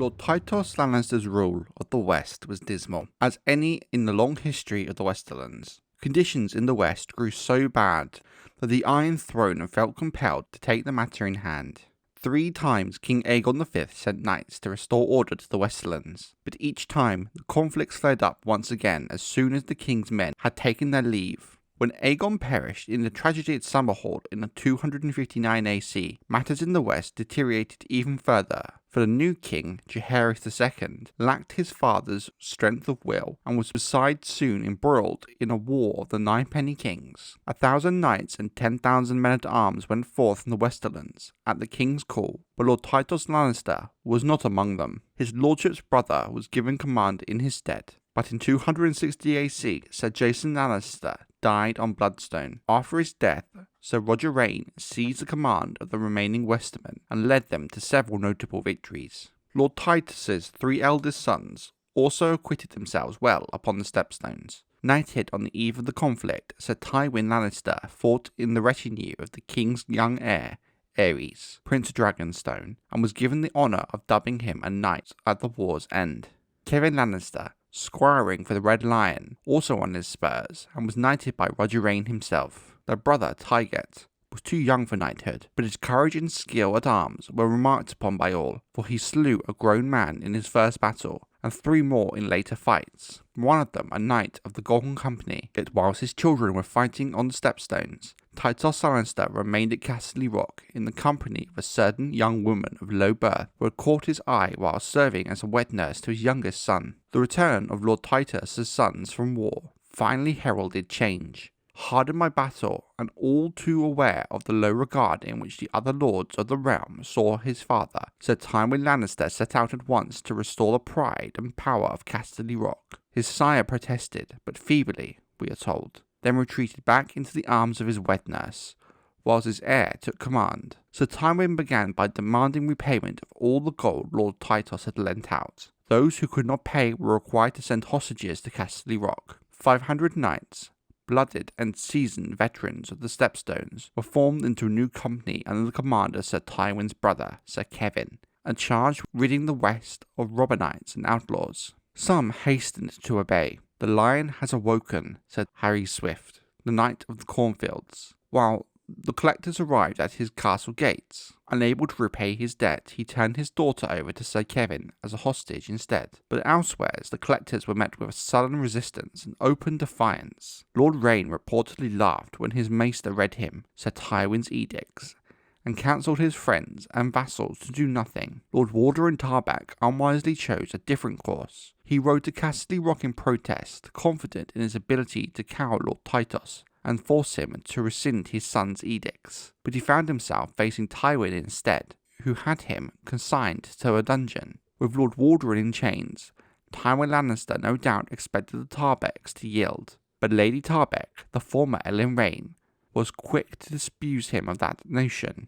Lord Tytos Lannister's rule of the West was dismal, as any in the long history of the Westerlands. Conditions in the West grew so bad that the Iron Throne felt compelled to take the matter in hand. 3 times King Aegon V sent knights to restore order to the Westerlands, but each time the conflicts flared up once again as soon as the king's men had taken their leave. When Aegon perished in the tragedy at Summerhold in 259 AC, matters in the West deteriorated even further, for the new king, Geroge II, lacked his father's strength of will and was besides soon embroiled in a war of the Ninepenny Kings. 1,000 knights and 10,000 men-at-arms went forth from the Westerlands at the king's call, but Lord Tytos Lannister was not among them. His lordship's brother was given command in his stead. But in 260 AC, Sir Jason Lannister died on Bloodstone. After his death, Sir Roger Reyne seized the command of the remaining Westermen and led them to several notable victories. Lord Tytus's 3 eldest sons also acquitted themselves well upon the Stepstones. Knighted on the eve of the conflict, Sir Tywin Lannister fought in the retinue of the king's young heir, Aerys, Prince of Dragonstone, and was given the honour of dubbing him a knight at the war's end. Kevan Lannister, squiring for the Red Lion, also won his spurs, and was knighted by Roger Reyne himself. Their brother, Tyget, was too young for knighthood, but his courage and skill at arms were remarked upon by all, for he slew a grown man in his first battle, and 3 more in later fights, one of them a knight of the Golden Company. Yet whilst his children were fighting on the Stepstones, Tytos Lannister remained at Castle Rock in the company of a certain young woman of low birth who had caught his eye while serving as a wet nurse to his youngest son. The return of Lord Tytos' sons from war finally heralded change. Hardened by battle and all too aware of the low regard in which the other lords of the realm saw his father, Sir Tywin Lannister set out at once to restore the pride and power of Castle Rock. His sire protested, but feebly, we are told, then retreated back into the arms of his wet nurse, whilst his heir took command. Sir Tywin began by demanding repayment of all the gold Lord Tytos had lent out. Those who could not pay were required to send hostages to Castle Rock. 500 knights, blooded and seasoned veterans of the Stepstones, were formed into a new company under the command of Sir Tywin's brother, Sir Kevan, and charged with ridding the West of robber-knights and outlaws. Some hastened to obey. "The lion has awoken," said Harry Swift, the Knight of the Cornfields, while the collectors arrived at his castle gates. Unable to repay his debt, he turned his daughter over to Sir Kevan as a hostage instead. But elsewhere, the collectors were met with a sullen resistance and open defiance. Lord Reyne reportedly laughed when his maester read him Sir Tywin's edicts, and counselled his friends and vassals to do nothing. Lord Reyne and Tarbeck unwisely chose a different course. He rode to Castle Rock in protest, confident in his ability to cow Lord Tytos and force him to rescind his son's edicts. But he found himself facing Tywin instead, who had him consigned to a dungeon. With Lord Reyne in chains, Tywin Lannister no doubt expected the Tarbecks to yield, but Lady Tarbeck, the former Ellen Reyne, was quick to disabuse him of that notion.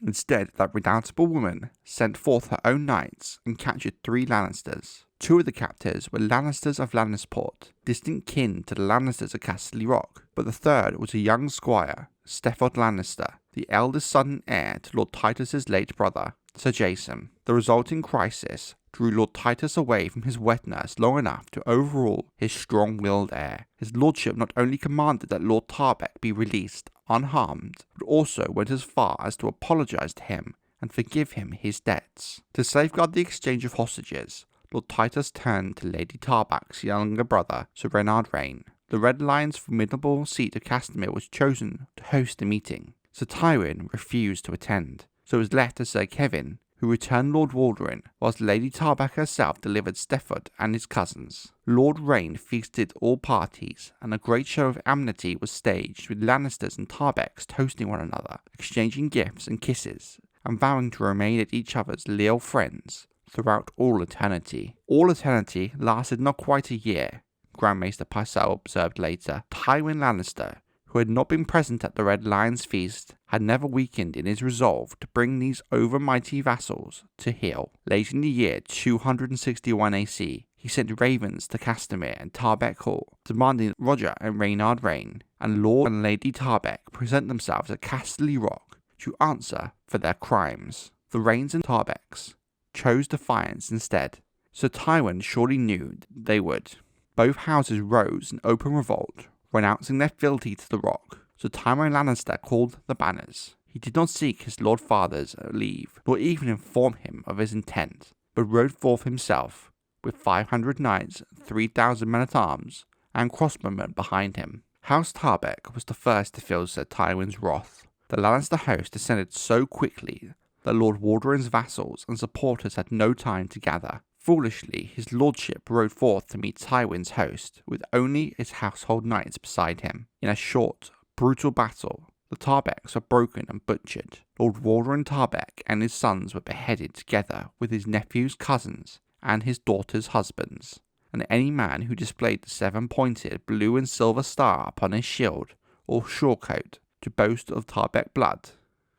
Instead, that redoubtable woman sent forth her own knights and captured 3 Lannisters. 2 of the captors were Lannisters of Lannisport, distant kin to the Lannisters of Castle Rock, but the third was a young squire, Stefford Lannister, the eldest son and heir to Lord Tytus's late brother, Sir Jason. The resulting crisis drew Lord Tytos away from his wet nurse long enough to overrule his strong-willed heir. His lordship not only commanded that Lord Tarbeck be released unharmed, but also went as far as to apologise to him and forgive him his debts. To safeguard the exchange of hostages, Lord Tytos turned to Lady Tarbeck's younger brother, Sir Renard Reyne. The Red Lion's formidable seat of Castamere was chosen to host the meeting. Sir Tywin refused to attend, so it was left to Sir Kevan, who returned Lord Reyne, whilst Lady Tarbeck herself delivered Stefford and his cousins. Lord Reyne feasted all parties, and a great show of amity was staged, with Lannisters and Tarbecks toasting one another, exchanging gifts and kisses, and vowing to remain at each other's leal friends throughout all eternity. All eternity lasted not quite a year, Grand Maester Pycelle observed later. Tywin Lannister, who had not been present at the Red Lion's feast, had never weakened in his resolve to bring these overmighty vassals to heel. Late in the year 261 AC, he sent ravens to Castamere and Tarbeck Hall, demanding that Roger and Reynard Reyne and Lord and Lady Tarbeck present themselves at Castle Rock to answer for their crimes. The Reynes and Tarbecks chose defiance instead. Sir Tywin surely knew they would. Both houses rose in open revolt, renouncing their fealty to the Rock. Sir Tywin Lannister called the banners. He did not seek his lord father's leave, nor even inform him of his intent, but rode forth himself, with 500 knights, 3,000 men-at-arms, and crossbowmen behind him. House Tarbeck was the first to feel Sir Tywin's wrath. The Lannister host descended so quickly that Lord Waldereen's vassals and supporters had no time to gather. Foolishly, his lordship rode forth to meet Tywin's host, with only his household knights beside him. In a short, brutal battle, the Tarbecks were broken and butchered. Lord Waldereen Tarbeck and his sons were beheaded together with his nephew's cousins and his daughter's husbands, and any man who displayed the 7-pointed blue and silver star upon his shield or shorecoat to boast of Tarbeck blood.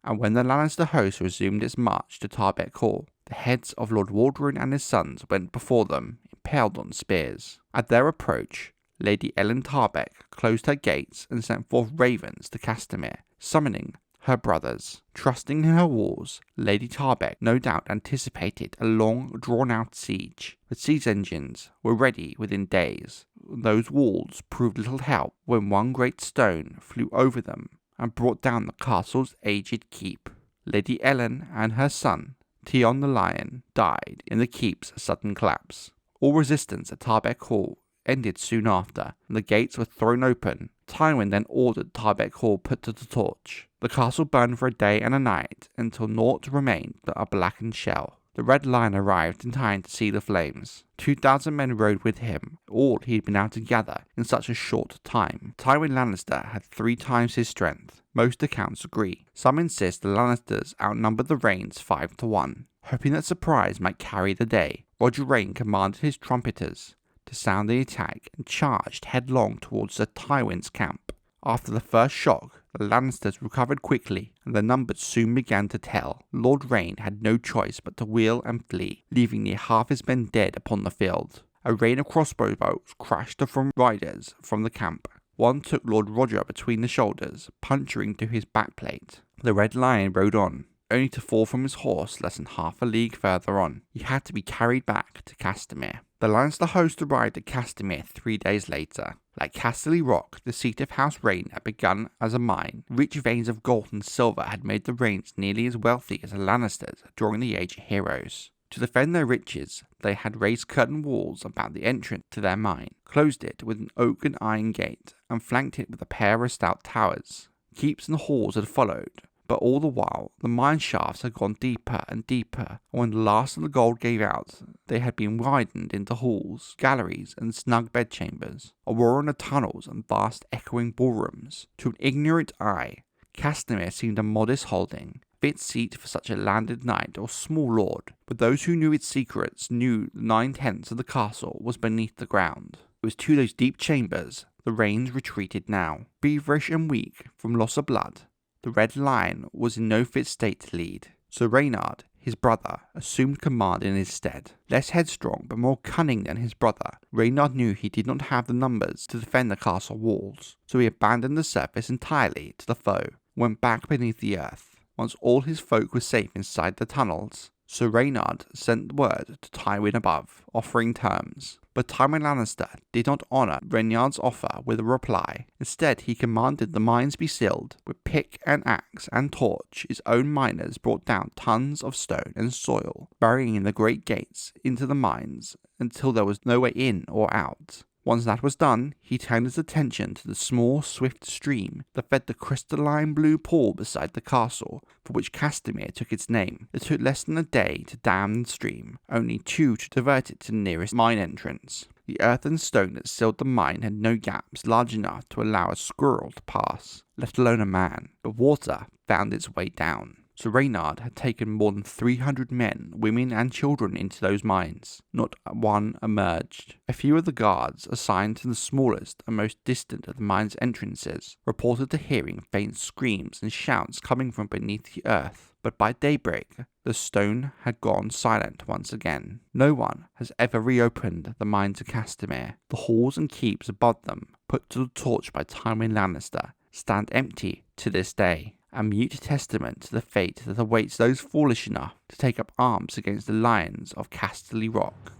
And when the Lannister host resumed its march to Tarbeck Hall, the heads of Lord Waldereen and his sons went before them, impaled on spears. At their approach, Lady Ellen Tarbeck closed her gates and sent forth ravens to Castamere, summoning her brothers. Trusting in her walls, Lady Tarbeck no doubt anticipated a long, drawn-out siege. The siege engines were ready within days. Those walls proved little help when one great stone flew over them and brought down the castle's aged keep. Lady Ellen and her son, Tion the Lion, died in the keep's sudden collapse. All resistance at Tarbeck Hall ended soon after, and the gates were thrown open. Tywin then ordered Tarbeck Hall put to the torch. The castle burned for a day and a night, until naught remained but a blackened shell. The Red Lion arrived in time to see the flames. 2,000 men rode with him, all he had been able to gather in such a short time. Tywin Lannister had 3 times his strength. Most accounts agree. Some insist the Lannisters outnumbered the Reynes 5-1. Hoping that surprise might carry the day, Roger Reyne commanded his trumpeters to sound the attack and charged headlong towards Sir Tywin's camp. After the first shock, the Lannisters recovered quickly, and their numbers soon began to tell. Lord Reyne had no choice but to wheel and flee, leaving near half his men dead upon the field. A rain of crossbow bolts crashed from riders from the camp. One took Lord Roger between the shoulders, puncturing to his backplate. The Red Lion rode on, only to fall from his horse less than half a league further on. He had to be carried back to Castamere. The Lannister host arrived at Castamere 3 days later. Like Casterly Rock, the seat of House Reyne had begun as a mine. Rich veins of gold and silver had made the Reynes nearly as wealthy as the Lannisters during the Age of Heroes. To defend their riches, they had raised curtain walls about the entrance to their mine, closed it with an oak and iron gate, and flanked it with a pair of stout towers. Keeps and halls had followed, but all the while the mine shafts had gone deeper and deeper, and when the last of the gold gave out, they had been widened into halls, galleries, and snug bedchambers. A roar in the tunnels and vast echoing ballrooms. To an ignorant eye, Castamere seemed a modest holding, fit seat for such a landed knight or small lord, but those who knew its secrets knew 9/10 of the castle was beneath the ground. It was to those deep chambers the Reynes retreated now. Feverish and weak from loss of blood, the Red Lion was in no fit state to lead, so Reynard, his brother, assumed command in his stead. Less headstrong but more cunning than his brother, Reynard knew he did not have the numbers to defend the castle walls, so he abandoned the surface entirely to the foe, went back beneath the earth. Once all his folk were safe inside the tunnels, Sir Reynard sent word to Tywin above, offering terms. But Tywin Lannister did not honour Reynard's offer with a reply. Instead, he commanded the mines be sealed. With pick and axe and torch, his own miners brought down tons of stone and soil, burying the great gates into the mines until there was no way in or out. Once that was done, he turned his attention to the small, swift stream that fed the crystalline blue pool beside the castle, for which Castamere took its name. It took less than a day to dam the stream, only 2 to divert it to the nearest mine entrance. The earth and stone that sealed the mine had no gaps large enough to allow a squirrel to pass, let alone a man, but water found its way down. Sir Reynard had taken more than 300 men, women and children into those mines. Not one emerged. A few of the guards, assigned to the smallest and most distant of the mine's entrances, reported to hearing faint screams and shouts coming from beneath the earth. But by daybreak, the stone had gone silent once again. No one has ever reopened the mines of Castamere. The halls and keeps above them, put to the torch by Tywin Lannister, stand empty to this day. a mute testament to the fate that awaits those foolish enough to take up arms against the Lions of Casterly Rock.